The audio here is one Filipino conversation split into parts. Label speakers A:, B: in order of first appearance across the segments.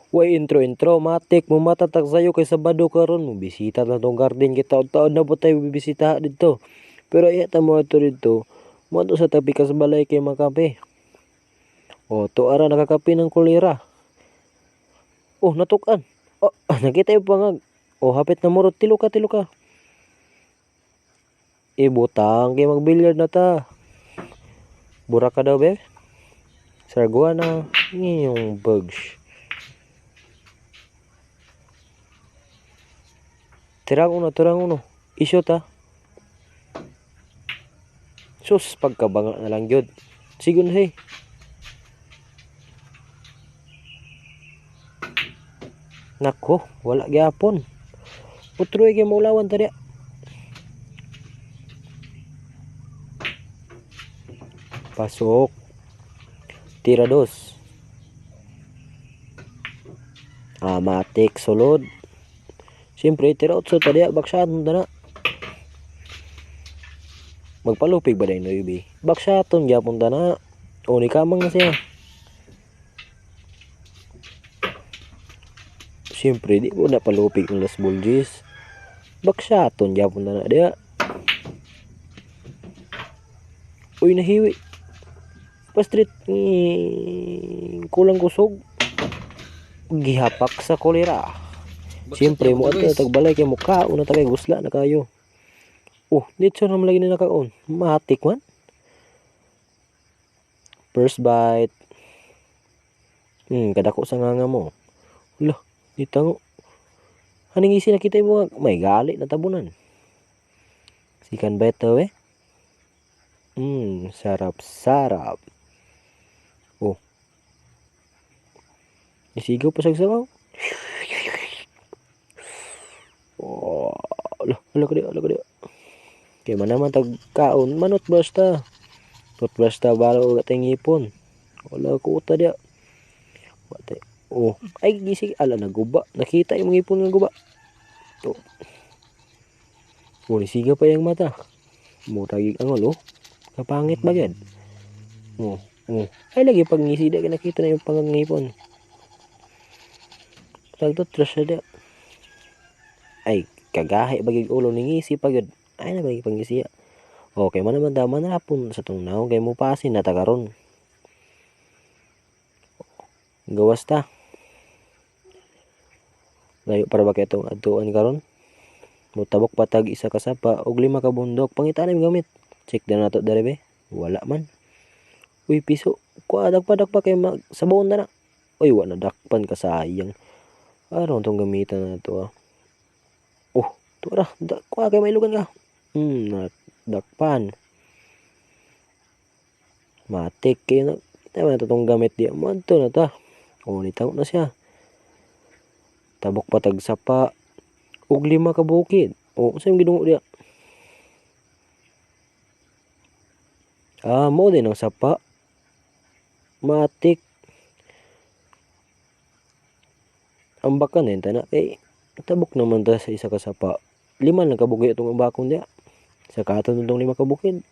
A: Way intro matik mo matatak sayo kay Sabado karon mo bisita na tong garden kita taon na po tayo bibisita dito. Pero iyata mo ato dito mo to sa tabi kas balay kay makape. O to ara nakakape ng kolera. Oh natukan. Oh nakita yung pangag. Oh hapit na murot tilo ka. Butang kay magbilyard na ta. Burak ka daw be. Sarguan na ngayong bugs. Tirang uno. Isyo ta. Sus, pagkabanga na lang yun. Sigun hey. Nako, wala gyapon. Utroy kay maulawan tadi. Pasok. Tira dos. Matik sulod. Siyempre, tira otso tadi baksaton na. Magpalupig ba dahin no yubi? Baksaton gyapon ta na. O ni kamang na siya. Siyempre, di ko na palupig ng Las Bulgis. Baksaton gyapon ta na dia. Uy nahiwi. Pastrit kulang kusog. Gihapak sa kolera. Siyempre mo ato tagbalay kay mukha una tagay gusla na kayo. Oh, dito na lagi na nakaon. Matik man. First bite. Kadako sa nga mo. Lah, dito haning isi na kita mo may gali na tabunan. Sikan beto eh. Sarap. Oh. Isigaw pa sa sabaw. Oh, ala ko dia. Kay manaman tag kaon manot basta. Tot basta balo gatay ngipon. Wala ko uta dia. Bate. Oh, ay gisig ala naguba. Nakita yung ngipon nga guba. Oh. Oh, siga pa yung mata. Murag angol oh. Kapangit ba yan? Oh. Ay lagi pag ngisi dia nakita na yung pangangipon. Tagtot trash dia. Ay kagahe bagig ulo ni ngisi pagod. Ay na bagig pangisiya. Okay man naman daman rapon sa tong naong kay mo pasin na tagaron. Gawas ta. Layo para ba kay itong atuan karon? Mutabok patag isa ka sapa og 5 ka bundok pangitaan mi gamit. Check din nato dere be. Wala man. Uy piso. Kuadag pa kay sabon na. Uy wala dakpan ka sayang. Aron tong gamitan na to ah. Oh, tura, kuha kay mailugan ka. Dakpan. Matik kay na. Kita na itong gamit diya. Manto na ta. O, nitaw na siya. Tabok patag sapa. Og 5 ka bukid. O, saan yung ginungo diya? Mo din ang sapa. Matik. Ang baka na yun ta na. Tabok naman ta sa isa ka sapa. 5 lang kabukid itong bakon diya. Sa katon itong 5 ka bukid.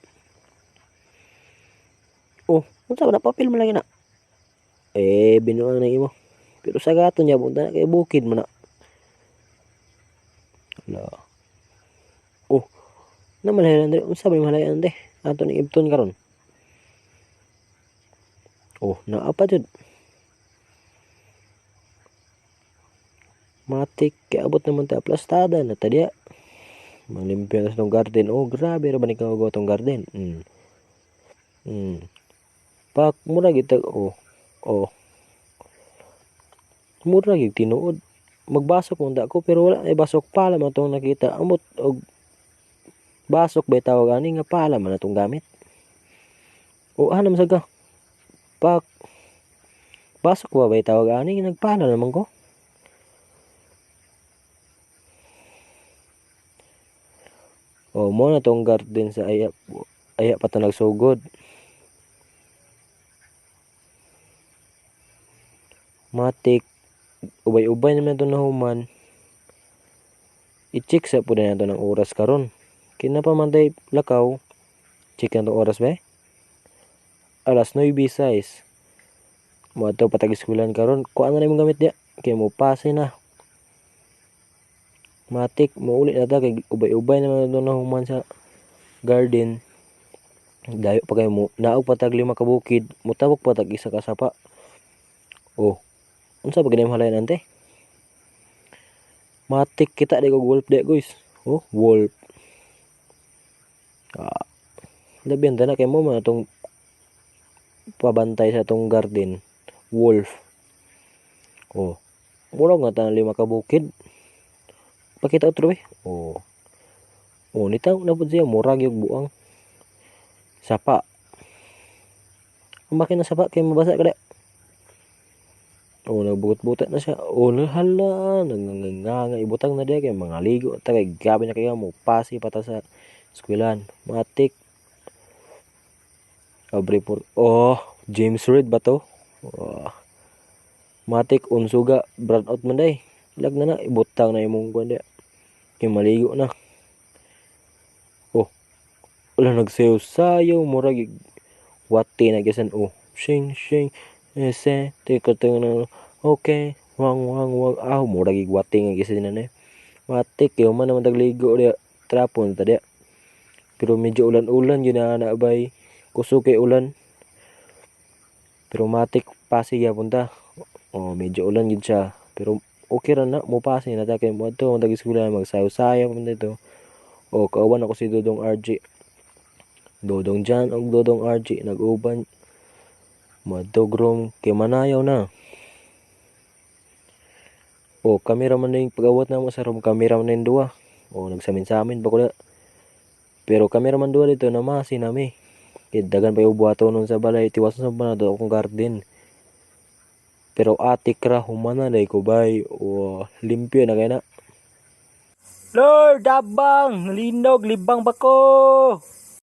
A: Oh, unsa na papel mo lagi na. Binuang na imo. Pero sa gato niya punta na kay bukid mo na. Wala. Oh, namalayan dre. Unsa ba malayan de? Ato ni ibton karon. Oh, naapa jud. Matik kay abot naman ta plastada na ta diya. Malimpyo na sa tong garden. Oh, grabe ra ba ni kagawa tong garden? Pak mura gitag mura gid tinuod. Magbasok muna ako pero wala ay basok pala man tong nakita. Amot og basok ba tawag ani nga pala man atong gamit. O anam saga. Pak basok ba tawag ani nagpala naman ko. O mo na tong garden sa aya pa ta nagsugod. Matik ubay-ubay naman ito na human. I-check sa po na ito ng oras karon. Kinapamantay lakaw. Check na ito oras ba? Alas 9:06. Mo ito patag-eskulan karon. Kuha na rin mong gamit diya. kay mo pase na. Matik mauli na ta kay ubay-ubay naman ito na human sa garden. Dayo pa kayo mo naog patag 5 ka bukid, mutabok patag isa ka sapa. Oh, unsa ba ganay halayan ante? Matik kita di ko wolf di guys. Oh, wolf. Labihan na kay mo man itong pabantay sa itong garden. Wolf. Oh. Mura nga ta 5 ka bukid. Pakita otro eh. Oh. Oh, nitaw na pud siya murag yung buang. Sapa. Ang makina sapa kay mabasa kada. Oh, nagbugot-butat na siya. Oh, hala, nanganganga ibutang na diya kay mga ligo ta kay gabi na kaya mo pasi pata sa eskwelahan. Matik. Abre por. Oh, James Reid ba to? Oh. Matik unsuga brand out man day. Lag na ibutang na imong kuan diya. Kay maligo na. Oh, wala nagsayaw-sayaw murag wati na gisan. Oh, shing shing ese tikotong na okay wang murag wati nga gisan na. Matik yo man naman tagligo diya trapon ta diya. Pero medyo ulan-ulan yun na bay. Kusog kay ulan. Pero matik pasi gyapon ta. Oh, medyo ulan yun siya. Pero okay ra na mo pasi na ta kay mo adto tag eskwela magsayaw-sayaw man dito. Oh, kauban ako si Dodong RJ. Dodong Jan og Dodong RJ nag-uban. Madtog room kay manayaw na. Oh, kamera man ning pag-awat na mo sa room kamera man ning duwa. Oh, nagsamin-samin pa ko na. Pero kamera man duwa dito na masi nami. Kay dagan pa yung buhaton nun sa balay tiwas na ba na akong garden. Pero atik ra humana day ko bay. Oh, limpyo na kay na. Lord, dabang, linog, libang bako.